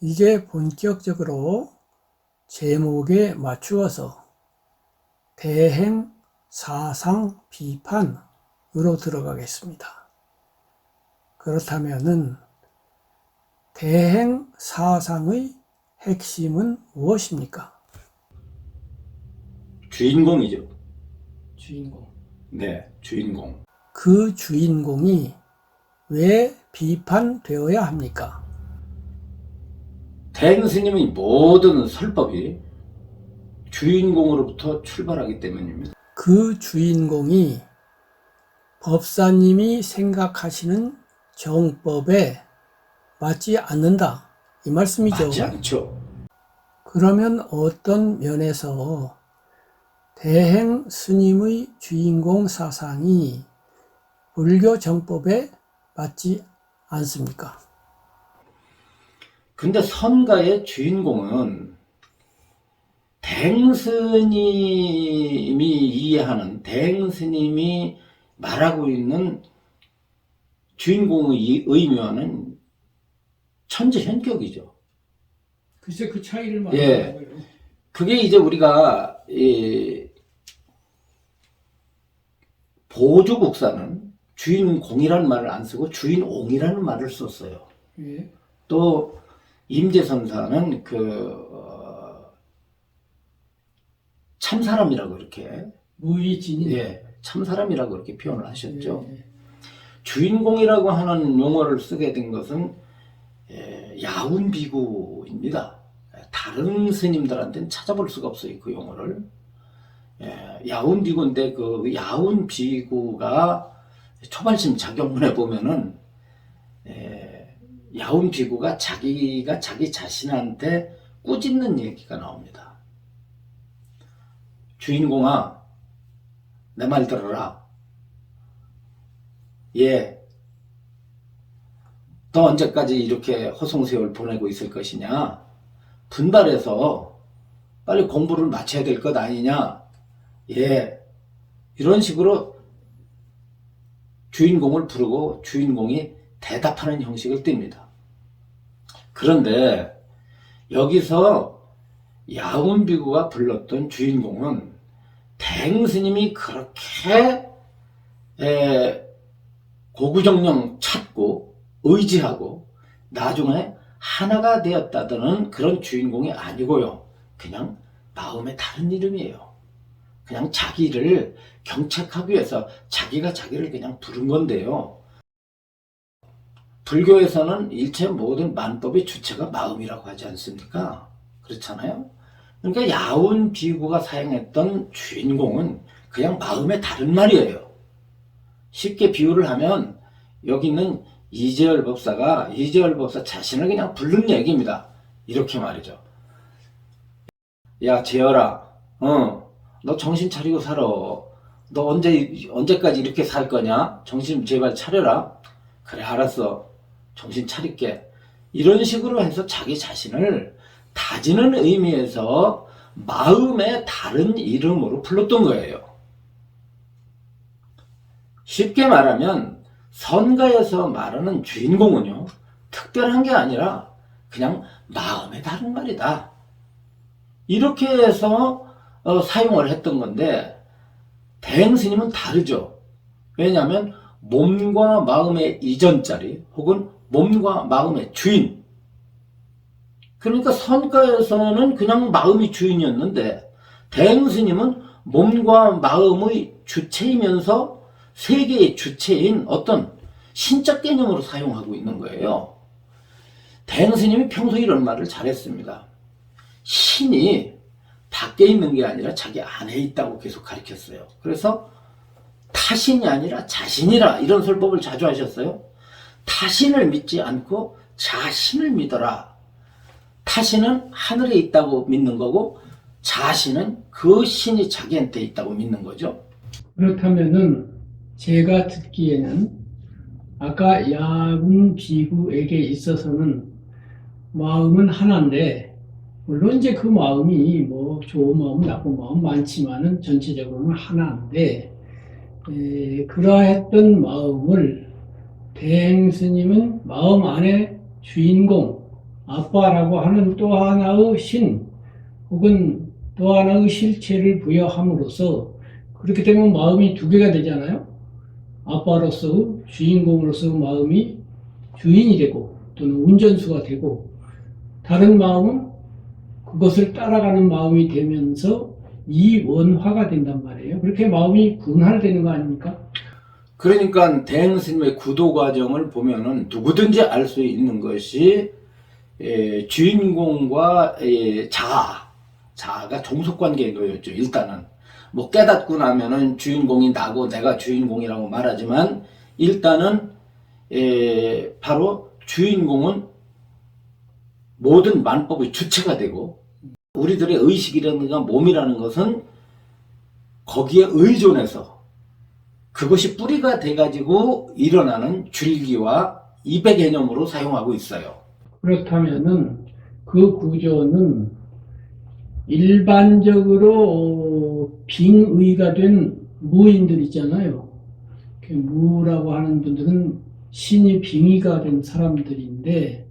이제 본격적으로 제목에 맞추어서 대행 사상 비판으로 들어가겠습니다. 그렇다면은 대행 사상의 핵심은 무엇입니까? 주인공이죠. 주인공. 네, 주인공. 그 주인공이 왜 비판되어야 합니까? 대행 스님의 모든 설법이 주인공으로부터 출발하기 때문입니다. 그 주인공이 법사님이 생각하시는 정법에 맞지 않는다, 이 말씀이죠. 맞지 않죠. 그러면 어떤 면에서 대행 스님의 주인공 사상이 불교 정법에 맞지 않습니까? 근데 선가의 주인공은 대행 스님이 이해하는, 대행 스님이 말하고 있는 주인공의 의미와는 천지현격이죠. 글쎄 그 차이를 말하는 거예요. 그게 이제 우리가 보조국사는 주인공이라는 말을 안 쓰고 주인옹이라는 말을 썼어요. 예. 또 임재선사는 참사람이라고 이렇게 무의진인. 예, 참사람이라고 이렇게 표현을 하셨죠. 예. 주인공이라고 하는 용어를 쓰게 된 것은 야운비구입니다. 다른 스님들한테는 찾아볼 수가 없어요, 그 용어를. 야운비구인데 그 야운비구가 초발심 작용문에 보면은 야운비구가 자기가 자기 자신한테 꾸짖는 얘기가 나옵니다. 주인공아, 내 말 들어라. 너 언제까지 이렇게 허송세월 보내고 있을 것이냐? 분발해서 빨리 공부를 마쳐야 될 것 아니냐? 이런 식으로 주인공을 부르고 주인공이 대답하는 형식을 띱니다. 그런데 여기서 야운비구가 불렀던 주인공은 대행 스님이 그렇게 고구정령 찾고 의지하고 나중에 하나가 되었다는 그런 주인공이 아니고요. 그냥 마음의 다른 이름이에요. 그냥 자기를 경책하기 위해서 자기가 자기를 그냥 부른 건데요. 불교에서는 일체 모든 만법의 주체가 마음이라고 하지 않습니까? 그렇잖아요. 그러니까 야운비구가 사용했던 주인공은 그냥 마음의 다른 말이에요. 쉽게 비유를 하면 여기 있는 이재열 법사가 이재열 법사 자신을 그냥 부른 얘기입니다. 이렇게 말이죠. 야, 재열아, 너 정신 차리고 살아. 너 언제까지 이렇게 살 거냐? 정신 제발 차려라. 그래, 알았어. 정신 차릴게. 이런 식으로 해서 자기 자신을 다지는 의미에서 마음의 다른 이름으로 불렀던 거예요. 쉽게 말하면 선가에서 말하는 주인공은요, 특별한 게 아니라 그냥 마음의 다른 말이다. 이렇게 해서 사용을 했던 건데 대행 스님은 다르죠. 왜냐하면 몸과 마음의 이전자리 혹은 몸과 마음의 주인. 그러니까 선가에서는 그냥 마음이 주인이었는데 대행 스님은 몸과 마음의 주체이면서 세계의 주체인 어떤 신적 개념으로 사용하고 있는 거예요. 대행 스님이 평소에 이런 말을 잘했습니다. 신이 밖에 있는 게 아니라 자기 안에 있다고 계속 가르쳤어요. 그래서 타신이 아니라 자신이라 이런 설법을 자주 하셨어요. 타신을 믿지 않고 자신을 믿어라. 타신은 하늘에 있다고 믿는 거고 자신은 그 신이 자기한테 있다고 믿는 거죠. 그렇다면은 제가 듣기에는 아까 야운비구에게 있어서는 마음은 하나인데, 물론 이제 그 마음이 뭐 좋은 마음, 나쁜 마음 많지만은 전체적으로는 하나인데, 그러했던 마음을 대행 스님은 마음 안에 주인공, 아빠라고 하는 또 하나의 신 혹은 또 하나의 실체를 부여함으로써 그렇게 되면 마음이 두 개가 되잖아요. 아빠로서 주인공으로서 마음이 주인이 되고 또는 운전수가 되고 다른 마음은 그것을 따라가는 마음이 되면서 이원화가 된단 말이에요. 그렇게 마음이 분할되는 거 아닙니까? 그러니까 대행스님의 구도 과정을 보면은 누구든지 알 수 있는 것이 주인공과 자아가 종속관계에 놓였죠. 일단은 뭐 깨닫고 나면은 주인공이 나고 내가 주인공이라고 말하지만 일단은 바로 주인공은 모든 만법의 주체가 되고 우리들의 의식이라든가 몸이라는 것은 거기에 의존해서 그것이 뿌리가 돼가지고 일어나는 줄기와 입의 개념으로 사용하고 있어요. 그렇다면은 그 구조는 일반적으로 빙의가 된 무인들 있잖아요. 무라고 하는 분들은 신이 빙의가 된 사람들인데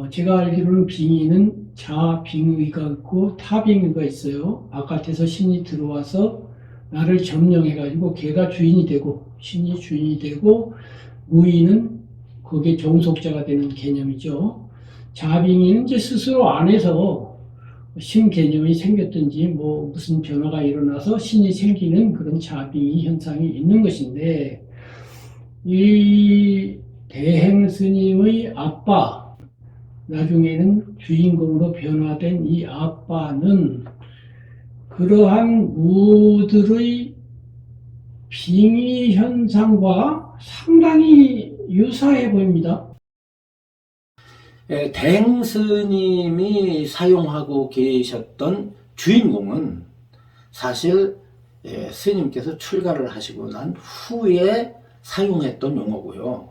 제가 알기로는 빙의는 자빙의가 있고 타빙의가 있어요. 바깥에서 신이 들어와서 나를 점령해가지고 걔가 주인이 되고 신이 주인이 되고 무의는 거기에 종속자가 되는 개념이죠. 자빙의는 이제 스스로 안에서 신 개념이 생겼든지 뭐 무슨 변화가 일어나서 신이 생기는 그런 자빙의 현상이 있는 것인데 이 대행 스님의 아빠 나중에는 주인공으로 변화된 이 아빠는 그러한 무들의 빙의 현상과 상당히 유사해 보입니다. 대행스님이 사용하고 계셨던 주인공은 사실 스님께서 출가를 하시고 난 후에 사용했던 용어고요.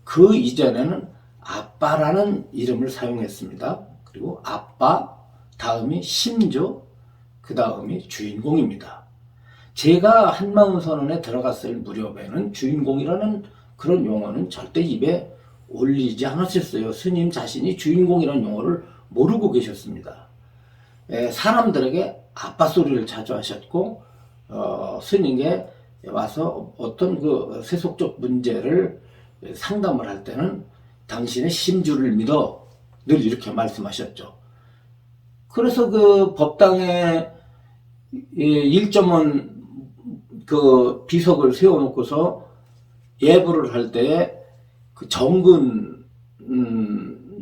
그 이전에는 아빠라는 이름을 사용했습니다. 그리고 아빠 다음이 심조 그 다음이 주인공입니다. 제가 한마음선언에 들어갔을 무렵에는 주인공이라는 그런 용어는 절대 입에 올리지 않았었어요. 스님 자신이 주인공이라는 용어를 모르고 계셨습니다. 사람들에게 아빠 소리를 자주 하셨고 스님께 와서 어떤 그 세속적 문제를 상담을 할 때는 당신의 심주를 믿어 늘 이렇게 말씀하셨죠. 그래서 그 법당에 1.1 그 비석을 세워놓고서 예불을 할 때에 그 정근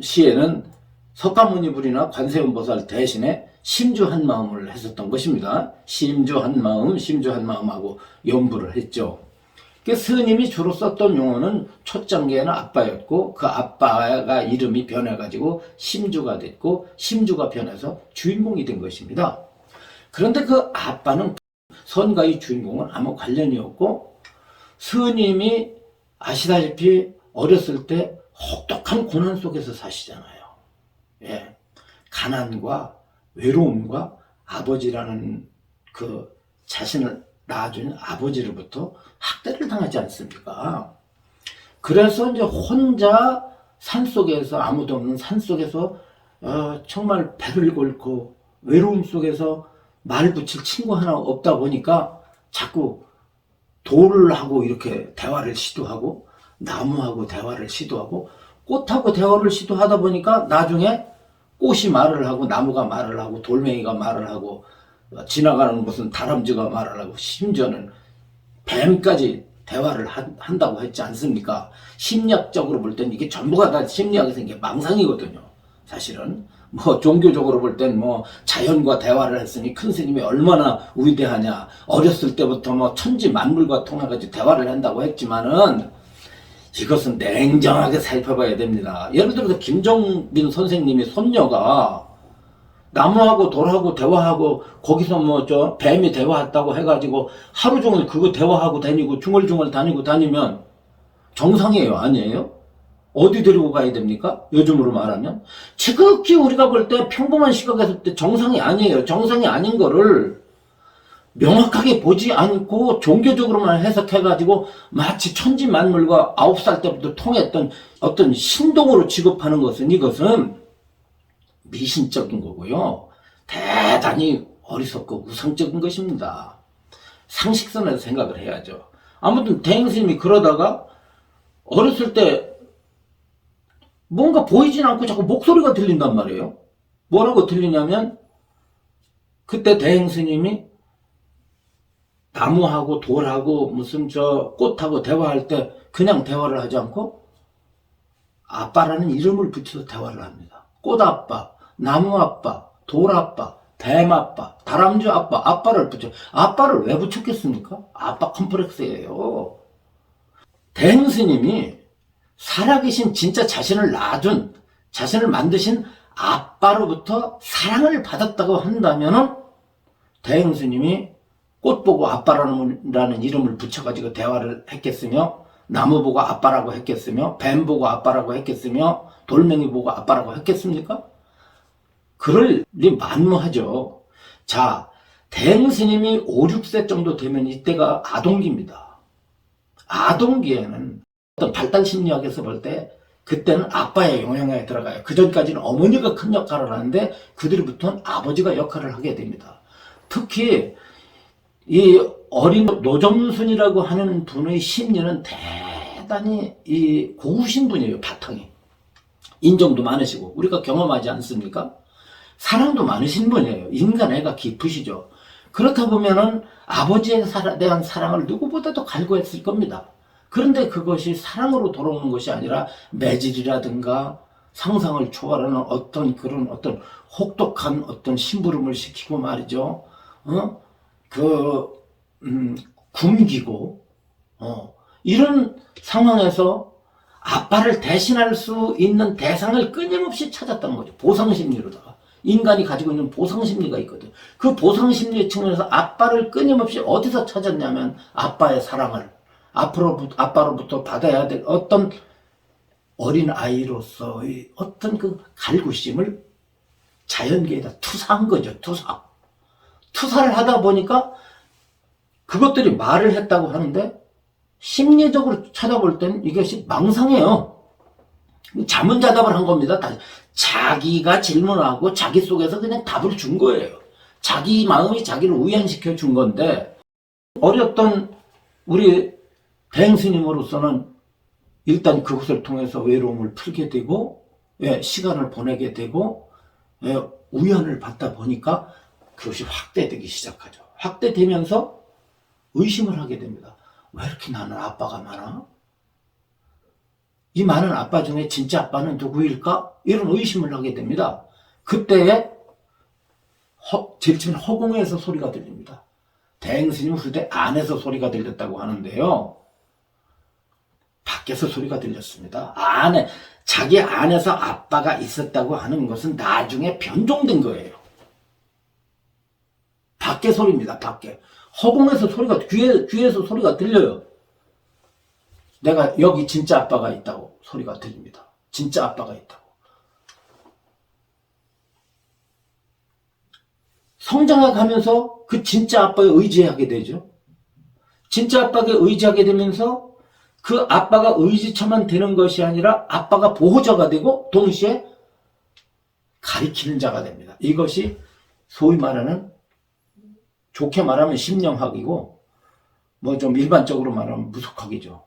시에는 석가모니불이나 관세음보살 대신에 심주 한 마음을 했었던 것입니다. 심주 한 마음, 심주 한 마음하고 연부를 했죠. 스님이 주로 썼던 용어는 초장계는 아빠였고 그 아빠가 이름이 변해가지고 심주가 됐고 심주가 변해서 주인공이 된 것입니다. 그런데 그 아빠는 선가의 주인공은 아무 관련이 없고 스님이 아시다시피 어렸을 때 혹독한 고난 속에서 사시잖아요. 예. 가난과 외로움과 아버지라는 그 자신을 낳아준 아버지로부터 학대를 당하지 않습니까? 그래서 이제 혼자 산속에서 아무도 없는 산속에서 정말 배를 곪고 외로움 속에서 말 붙일 친구 하나 없다 보니까 자꾸 돌하고 이렇게 대화를 시도하고 나무하고 대화를 시도하고 꽃하고 대화를 시도하다 보니까 나중에 꽃이 말을 하고 나무가 말을 하고 돌멩이가 말을 하고 지나가는 무슨 다람쥐가 말을 하고 심지어는 뱀까지 대화를 한다고 했지 않습니까? 심리학적으로 볼 땐 이게 전부가 다 심리학에서 이게 망상이거든요. 사실은 뭐 종교적으로 볼 땐 뭐 자연과 대화를 했으니 큰 스님이 얼마나 위대하냐. 어렸을 때부터 뭐 천지 만물과 통해가지고 대화를 한다고 했지만은 이것은 냉정하게 살펴봐야 됩니다. 예를 들어서 김정빈 선생님이 손녀가 나무하고 돌하고 대화하고 거기서 뭐 저 뱀이 대화했다고 해가지고 하루 종일 그거 대화하고 다니고 중얼중얼 다니면 정상이에요, 아니에요? 어디 데리고 가야 됩니까? 요즘으로 말하면 지극히 우리가 볼 때 평범한 시각에서 볼 때 정상이 아니에요. 정상이 아닌 거를 명확하게 보지 않고 종교적으로만 해석해가지고 마치 천지만물과 9살 때부터 통했던 어떤 신동으로 취급하는 것은 이것은 미신적인 거고요. 대단히 어리석고 우상적인 것입니다. 상식선에서 생각을 해야죠. 아무튼 대행스님이 그러다가 어렸을 때 뭔가 보이진 않고 자꾸 목소리가 들린단 말이에요. 뭐라고 들리냐면 그때 대행스님이 나무하고 돌하고 무슨 저 꽃하고 대화할 때 그냥 대화를 하지 않고 아빠라는 이름을 붙여서 대화를 합니다. 꽃아빠, 나무아빠, 돌아빠, 뱀아빠, 다람쥐 아빠, 아빠를 붙여. 아빠를 왜 붙였겠습니까? 아빠 컴플렉스예요. 대행스님이 살아계신 진짜 자신을 낳아준, 자신을 만드신 아빠로부터 사랑을 받았다고 한다면은 대행스님이 꽃 보고 아빠라는 이름을 붙여가지고 대화를 했겠으며, 나무 보고 아빠라고 했겠으며, 뱀 보고 아빠라고 했겠으며, 돌멩이 보고 아빠라고 했겠습니까? 그럴 리 만무하죠. 자, 대행스님이 5, 6세 정도 되면 이때가 아동기입니다. 아동기에는 어떤 발달 심리학에서 볼 때 그때는 아빠의 영향에 들어가요. 그 전까지는 어머니가 큰 역할을 하는데 그들부터는 아버지가 역할을 하게 됩니다. 특히 이 어린 노점순이라고 하는 분의 심리는 대단히 이 고우신 분이에요. 바탕이 인정도 많으시고 우리가 경험하지 않습니까? 사랑도 많으신 분이에요. 인간애가 깊으시죠. 그렇다 보면은 아버지에 대한 사랑을 누구보다도 갈구했을 겁니다. 그런데 그것이 사랑으로 돌아오는 것이 아니라 매질이라든가 상상을 초월하는 어떤 그런 어떤 혹독한 어떤 심부름을 시키고 말이죠. 굶기고, 이런 상황에서 아빠를 대신할 수 있는 대상을 끊임없이 찾았다는 거죠. 보상심리로다가. 인간이 가지고 있는 보상심리가 있거든. 그 보상심리 측면에서 아빠를 끊임없이 어디서 찾았냐면 아빠의 사랑을 아빠로부터 받아야 될 어떤 어린 아이로서의 어떤 그 갈구심을 자연계에다 투사한 거죠. 투사를 하다 보니까 그것들이 말을 했다고 하는데 심리적으로 찾아볼 때는 이것이 망상이에요. 자문자답을 한 겁니다. 자기가 질문하고 자기 속에서 그냥 답을 준 거예요. 자기 마음이 자기를 우연시켜 준 건데 어렸던 우리 대행스님으로서는 일단 그것을 통해서 외로움을 풀게 되고 시간을 보내게 되고 우연을 받다 보니까 그것이 확대되기 시작하죠. 확대되면서 의심을 하게 됩니다. 왜 이렇게 나는 아빠가 많아? 이 많은 아빠 중에 진짜 아빠는 누구일까? 이런 의심을 하게 됩니다. 그때에 제일 처음에 허공에서 소리가 들립니다. 대행스님 후대 안에서 소리가 들렸다고 하는데요. 밖에서 소리가 들렸습니다. 자기 안에서 아빠가 있었다고 하는 것은 나중에 변종된 거예요. 밖에 소리입니다. 밖에. 허공에서 소리가, 귀에서 소리가 들려요. 내가 여기 진짜 아빠가 있다고 소리가 들립니다. 진짜 아빠가 있다고. 성장해 가면서 그 진짜 아빠에 의지하게 되죠. 진짜 아빠에 의지하게 되면서 그 아빠가 의지처만 되는 것이 아니라 아빠가 보호자가 되고 동시에 가리키는 자가 됩니다. 이것이 소위 말하는 좋게 말하면 심령학이고 뭐 좀 일반적으로 말하면 무속학이죠.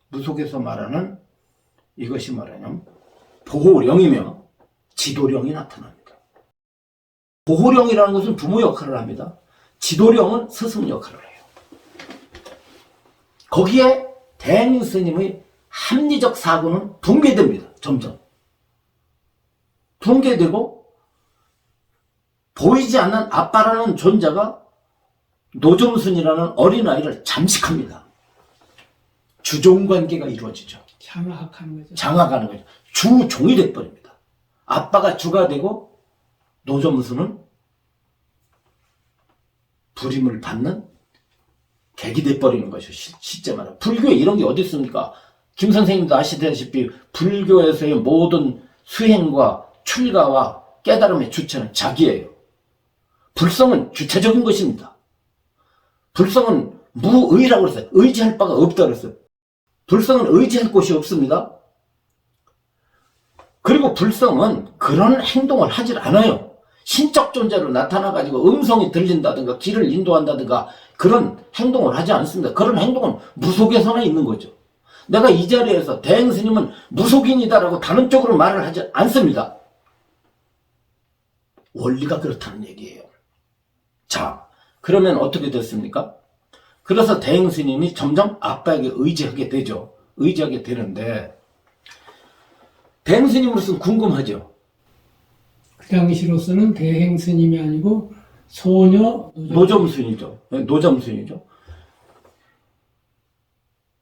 무속에서 말하는 이것이 말하냐면 보호령이며 지도령이 나타납니다. 보호령이라는 것은 부모 역할을 합니다. 지도령은 스승 역할을 해요. 거기에 대행스님의 합리적 사고는 붕괴됩니다. 점점. 붕괴되고 보이지 않는 아빠라는 존재가 노점순이라는 어린아이를 잠식합니다. 주종관계가 이루어지죠. 장악하는 거죠. 장악하는 거죠. 주종이 돼버립니다. 아빠가 주가 되고 노점순은 부림을 받는 객이 돼버리는 것이죠. 실제 말하면. 불교에 이런 게 어디 있습니까? 김 선생님도 아시다시피 불교에서의 모든 수행과 출가와 깨달음의 주체는 자기예요. 불성은 주체적인 것입니다. 불성은 무의라고 그랬어요. 의지할 바가 없다 그랬어요. 불성은 의지할 곳이 없습니다. 그리고 불성은 그런 행동을 하질 않아요. 신적 존재로 나타나가지고 음성이 들린다든가 길을 인도한다든가 그런 행동을 하지 않습니다. 그런 행동은 무속에서나 있는 거죠. 내가 이 자리에서 대행스님은 무속인이다라고 단언적으로 말을 하지 않습니다. 원리가 그렇다는 얘기예요. 자, 그러면 어떻게 됐습니까? 그래서 대행스님이 점점 아빠에게 의지하게 되죠. 의지하게 되는데 대행스님으로서는 궁금하죠. 그 당시로서는 대행 스님이 아니고 소녀 노점순이죠. 노점순이죠.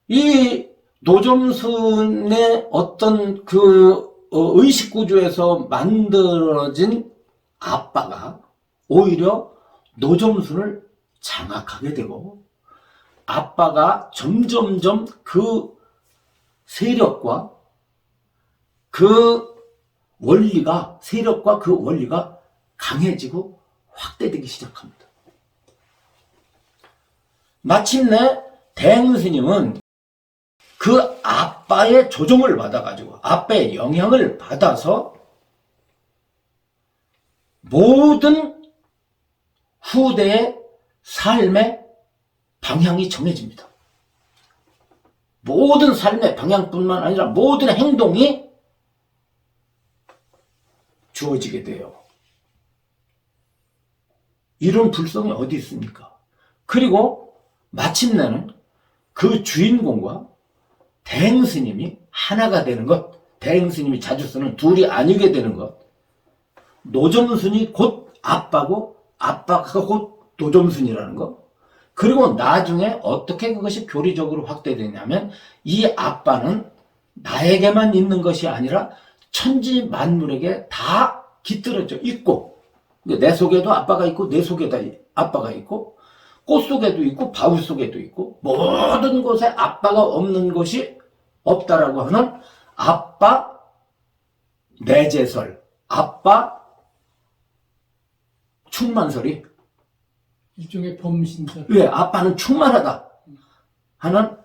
이 노점순의 어떤 그 의식 구조에서 만들어진 아빠가 오히려 노점순을 장악하게 되고 아빠가 점점점 그 세력과 그 원리가 세력과 그 원리가 강해지고 확대되기 시작합니다. 마침내 대행스님은 그 아빠의 조종을 받아가지고 아빠의 영향을 받아서 모든 후대의 삶의 방향이 정해집니다. 모든 삶의 방향뿐만 아니라 모든 행동이 주어지게 돼요. 이런 불성이 어디 있습니까? 그리고 마침내는 그 주인공과 대행스님이 하나가 되는 것, 대행스님이 자주 쓰는 둘이 아니게 되는 것, 노점순이 곧 아빠고 아빠가 곧 노점순이라는 것, 그리고 나중에 어떻게 그것이 교리적으로 확대되냐면 이 아빠는 나에게만 있는 것이 아니라 천지 만물에게 다 깃들어져 있고 내 속에도 아빠가 있고 내 속에도 아빠가 있고 꽃 속에도 있고 바울 속에도 있고 모든 곳에 아빠가 없는 것이 없다라고 하는 아빠 내재설, 아빠 충만설이 일종의 범신설. 왜 아빠는 충만하다 하는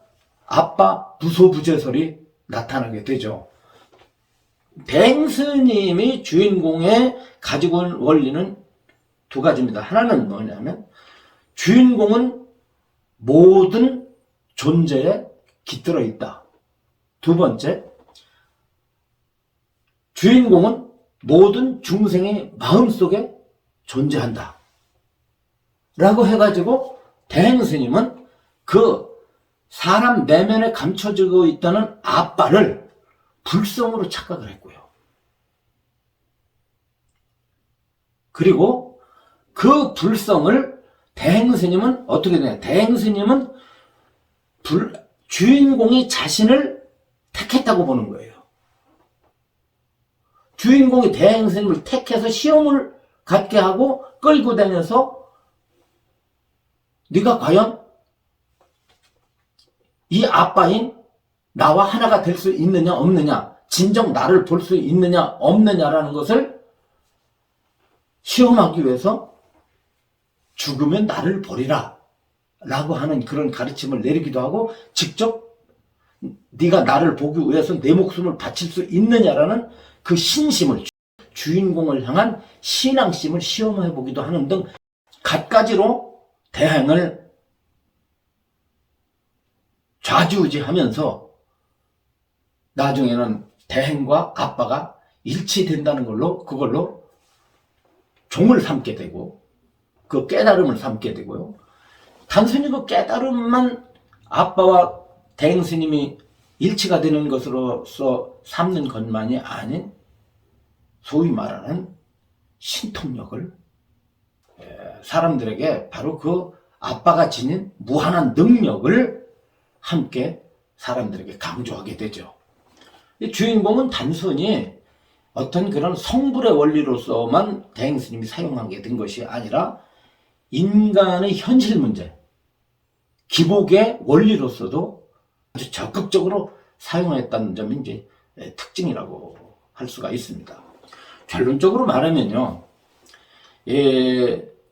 아빠 부소부재설이 나타나게 되죠. 대행스님이 주인공에 가지고 온 원리는 두 가지입니다. 하나는 뭐냐면 주인공은 모든 존재에 깃들어 있다. 두 번째, 주인공은 모든 중생의 마음속에 존재한다. 라고 해가지고 대행스님은 그 사람 내면에 감춰지고 있다는 아빠를 불성으로 착각을 했고요. 그리고 그 불성을 대행스님은 어떻게 되냐? 대행스님은 주인공이 자신을 택했다고 보는 거예요. 주인공이 대행스님을 택해서 시험을 갖게 하고 끌고 다녀서 네가 과연 이 아빠인 나와 하나가 될 수 있느냐 없느냐, 진정 나를 볼 수 있느냐 없느냐라는 것을 시험하기 위해서 죽으면 나를 버리라 라고 하는 그런 가르침을 내리기도 하고 직접 네가 나를 보기 위해서 내 목숨을 바칠 수 있느냐라는 그 신심을, 주인공을 향한 신앙심을 시험해 보기도 하는 등 갖가지로 대행을 좌지우지하면서 나중에는 대행과 아빠가 일치된다는 걸로 그걸로 종을 삼게 되고 그 깨달음을 삼게 되고요. 단순히 그 깨달음만 아빠와 대행 스님이 일치가 되는 것으로서 삼는 것만이 아닌 소위 말하는 신통력을 사람들에게 바로 그 아빠가 지닌 무한한 능력을 함께 사람들에게 강조하게 되죠. 이 주인공은 단순히 어떤 그런 성불의 원리로서만 대행 스님이 사용하게 된 것이 아니라 인간의 현실 문제, 기복의 원리로서도 아주 적극적으로 사용했다는 점이 이제 특징이라고 할 수가 있습니다. 결론적으로 말하면요,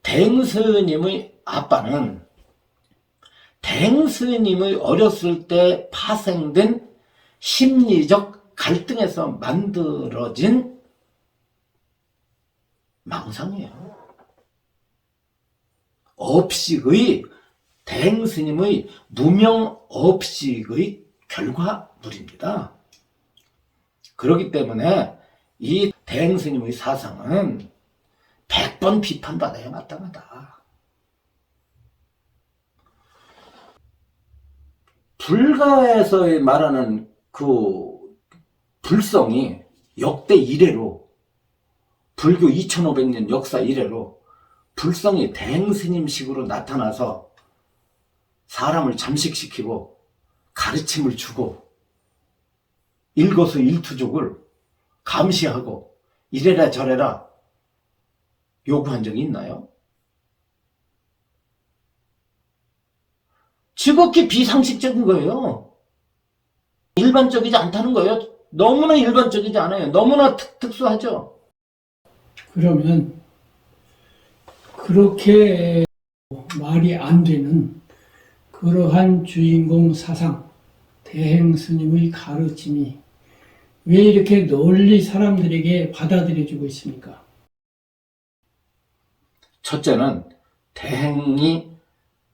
대행 스님의 아빠는 대행 스님의 어렸을 때 파생된 심리적 갈등에서 만들어진 망상이에요. 업식의 대행스님의 무명 업식의 결과물입니다. 그렇기 때문에 이 대행스님의 사상은 100번 비판받아야 마땅하다. 불가에서 말하는 그 불성이 역대 이래로, 불교 2500년 역사 이래로 불성이 대행스님식으로 나타나서 사람을 잠식시키고 가르침을 주고 일거수일투족을 감시하고 이래라 저래라 요구한 적이 있나요? 지극히 비상식적인 거예요. 일반적이지 않다는 거예요. 너무나 일반적이지 않아요. 너무나 특수하죠. 그러면 그렇게 말이 안 되는 그러한 주인공 사상, 대행 스님의 가르침이 왜 이렇게 널리 사람들에게 받아들여지고 있습니까? 첫째는 대행이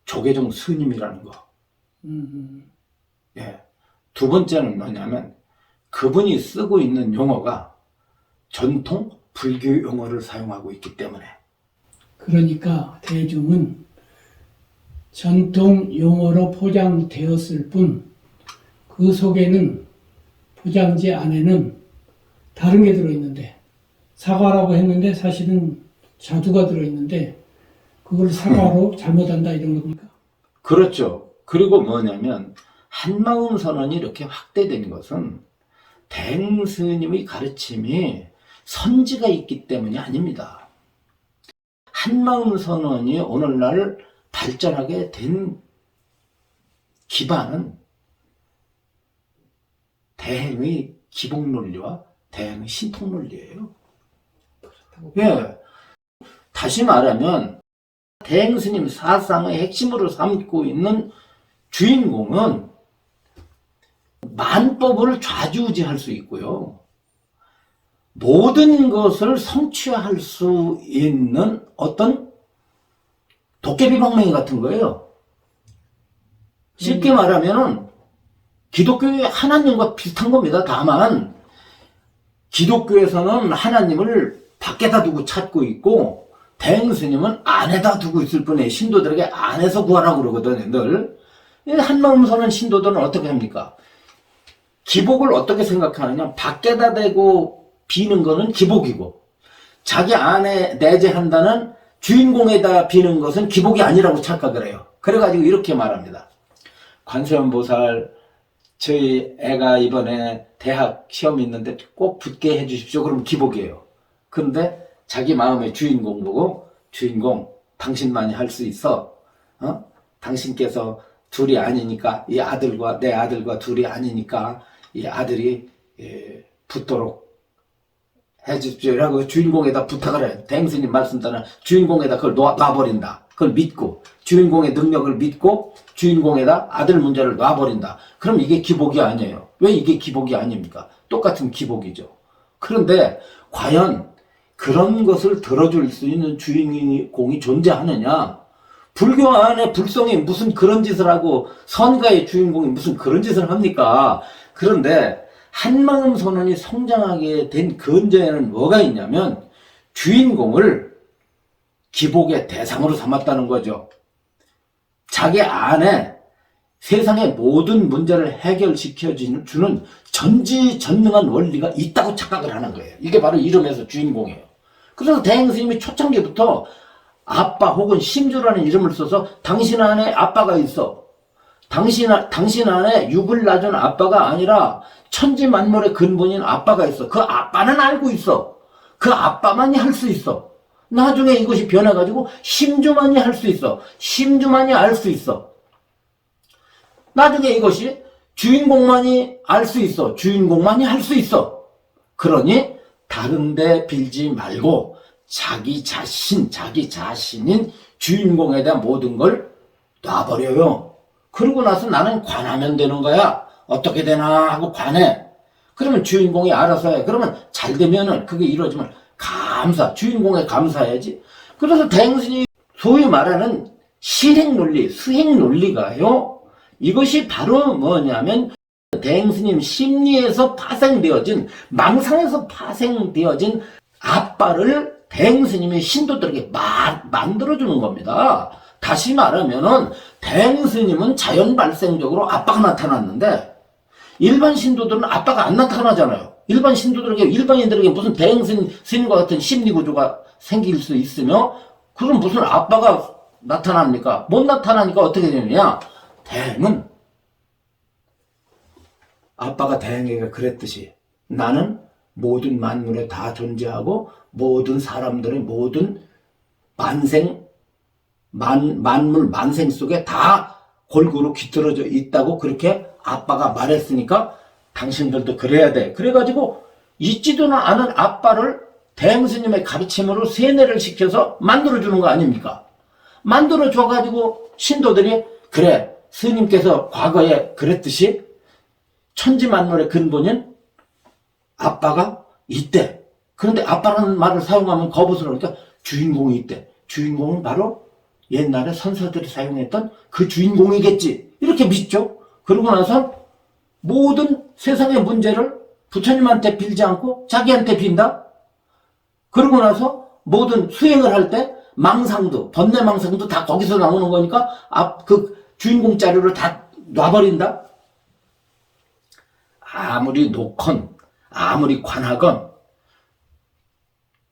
조계종 스님이라는 거. 예. 두 번째는 뭐냐면 그분이 쓰고 있는 용어가 전통 불교 용어를 사용하고 있기 때문에. 그러니까 대중은 전통 용어로 포장되었을 뿐 그 속에는, 포장지 안에는 다른 게 들어있는데, 사과라고 했는데 사실은 자두가 들어있는데 그걸 사과로 잘못한다 이런 겁니까? 그렇죠. 그리고 뭐냐면 한마음 선언이 이렇게 확대된 것은 대행 스님의 가르침이 선지가 있기 때문이 아닙니다. 한마음 선언이 오늘날 발전하게 된 기반은 대행의 기복 논리와 대행의 신통 논리예요. 예. 다시 말하면 대행 스님 사상의 핵심으로 삼고 있는 주인공은 만법을 좌지우지할 수 있고요. 모든 것을 성취할 수 있는 어떤 도깨비방망이 같은 거예요. 쉽게 말하면은 기독교의 하나님과 비슷한 겁니다. 다만 기독교에서는 하나님을 밖에다 두고 찾고 있고 대행 스님은 안에다 두고 있을 뿐에 신도들에게 안에서 구하라고 그러거든요. 늘. 한마음 서는 신도들은 어떻게 합니까? 기복을 어떻게 생각하느냐? 밖에다 대고 비는 거는 기복이고 자기 안에 내재한다는 주인공에다 비는 것은 기복이 아니라고 착각을 해요. 그래가지고 이렇게 말합니다. 관세음보살, 저희 애가 이번에 대학 시험 있는데 꼭 붙게 해주십시오. 그럼 기복이에요. 그런데 자기 마음의 주인공 보고, 주인공 당신만이 할 수 있어. 당신께서 둘이 아니니까, 이 아들과 내 아들과 둘이 아니니까 이 아들이 붙도록 해주십시오 라고 주인공에다 부탁을 해요. 대행스님 말씀 따라 주인공에다 그걸 놔버린다. 그걸 믿고 주인공의 능력을 믿고 주인공에다 아들 문제를 놔버린다. 그럼 이게 기복이 아니에요. 왜 이게 기복이 아닙니까? 똑같은 기복이죠. 그런데 과연 그런 것을 들어줄 수 있는 주인공이 존재하느냐? 불교 안에 불성이 무슨 그런 짓을 하고 선가의 주인공이 무슨 그런 짓을 합니까? 그런데 한마음 선언이 성장하게 된 근저에는 뭐가 있냐면 주인공을 기복의 대상으로 삼았다는 거죠. 자기 안에 세상의 모든 문제를 해결시켜주는 전지전능한 원리가 있다고 착각을 하는 거예요. 이게 바로 이름에서 주인공이에요. 그래서 대행스님이 초창기부터 아빠 혹은 심주라는 이름을 써서 당신 안에 아빠가 있어. 당신 안에 육을 낳은 아빠가 아니라 천지만물의 근본인 아빠가 있어. 그 아빠는 알고 있어. 그 아빠만이 할 수 있어. 나중에 이것이 변해가지고 심주만이 할 수 있어. 심주만이 알 수 있어. 나중에 이것이 주인공만이 알 수 있어. 주인공만이 할 수 있어. 그러니 다른 데 빌지 말고 자기 자신인 주인공에 대한 모든 걸 놔버려요. 그러고 나서 나는 관하면 되는 거야. 어떻게 되나 하고 관해. 그러면 주인공이 알아서 해. 그러면 잘 되면은 그게 이루어지면 주인공에 감사해야지. 그래서 대행스님 소위 말하는 실행 논리, 수행 논리가요. 이것이 바로 뭐냐면 대행스님 심리에서 파생되어진, 망상에서 파생되어진 아빠를 대행스님이 신도들에게 만들어주는 겁니다. 다시 말하면은 대행스님은 자연 발생적으로 아빠가 나타났는데 일반 신도들은 아빠가 안 나타나잖아요. 일반인들에게 무슨 대행스님과 같은 심리 구조가 생길 수 있으며, 그럼 무슨 아빠가 나타납니까? 못 나타나니까 어떻게 되느냐? 대행은 아빠가 대행에게 그랬듯이 나는 모든 만물에 다 존재하고 모든 사람들의 모든 만물 만생 속에 다 골고루 깃들어져 있다고 그렇게 아빠가 말했으니까 당신들도 그래야 돼. 그래가지고 있지도 않은 아빠를 대행스님의 가르침으로 세뇌를 시켜서 만들어주는 거 아닙니까? 만들어줘가지고 신도들이 그래, 스님께서 과거에 그랬듯이 천지만물의 근본인 아빠가 있대. 그런데 아빠라는 말을 사용하면 거부스러우니까 주인공이 있대. 주인공은 바로 옛날에 선사들이 사용했던 그 주인공이겠지. 이렇게 믿죠. 그러고 나서 모든 세상의 문제를 부처님한테 빌지 않고 자기한테 빈다. 그러고 나서 모든 수행을 할 때 번뇌 망상도 다 거기서 나오는 거니까 그 주인공 자리로 다 놔버린다. 아무리 놓건 아무리 관하건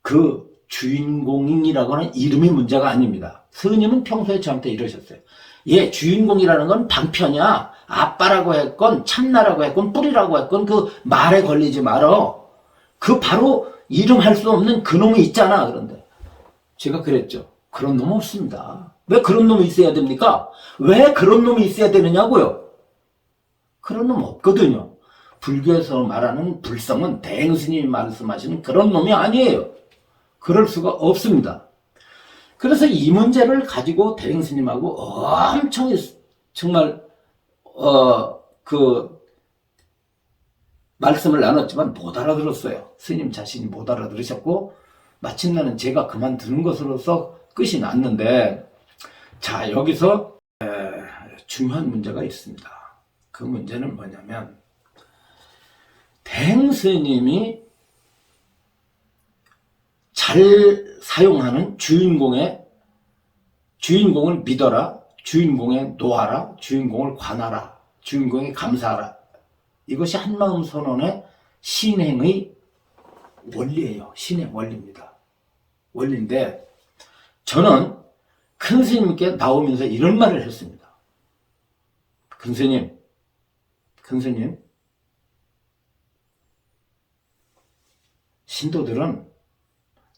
그 주인공이라고 하는 이름이 문제가 아닙니다. 스님은 평소에 저한테 이러셨어요. 주인공이라는 건 방편이야. 아빠라고 했건 참나라고 했건 뿌리라고 했건 그 말에 걸리지 말어. 그 바로 이름할 수 없는 그놈이 있잖아. 그런데 제가 그랬죠. 그런 놈 없습니다. 왜 그런 놈이 있어야 됩니까? 왜 그런 놈이 있어야 되느냐고요. 그런 놈 없거든요. 불교에서 말하는 불성은 대행스님이 말씀하시는 그런 놈이 아니에요. 그럴 수가 없습니다. 그래서 이 문제를 가지고 대행스님하고 엄청 정말 말씀을 나눴지만 못 알아들었어요. 스님 자신이 못 알아들으셨고 마침내는 제가 그만두는 것으로서 끝이 났는데, 자, 여기서 중요한 문제가 있습니다. 그 문제는 뭐냐면 대행스님이 잘 사용하는 주인공을 믿어라, 주인공에 놓아라, 주인공을 관하라, 주인공에 감사하라. 이것이 한마음 선언의 신행의 원리예요. 신행 원리입니다. 원리인데 저는 큰 스님께 나오면서 이런 말을 했습니다. 큰 스님, 신도들은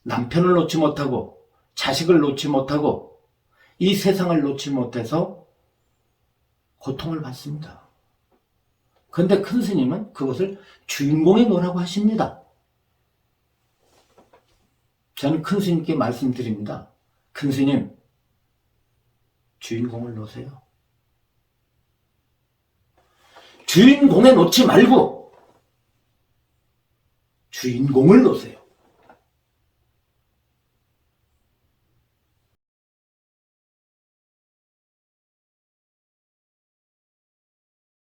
남편을 놓지 못하고 자식을 놓지 못하고 이 세상을 놓지 못해서 고통을 받습니다. 그런데 큰 스님은 그것을 주인공에 놓으라고 하십니다. 저는 큰 스님께 말씀드립니다. 큰 스님, 주인공을 놓으세요. 주인공에 놓지 말고 주인공을 놓으세요.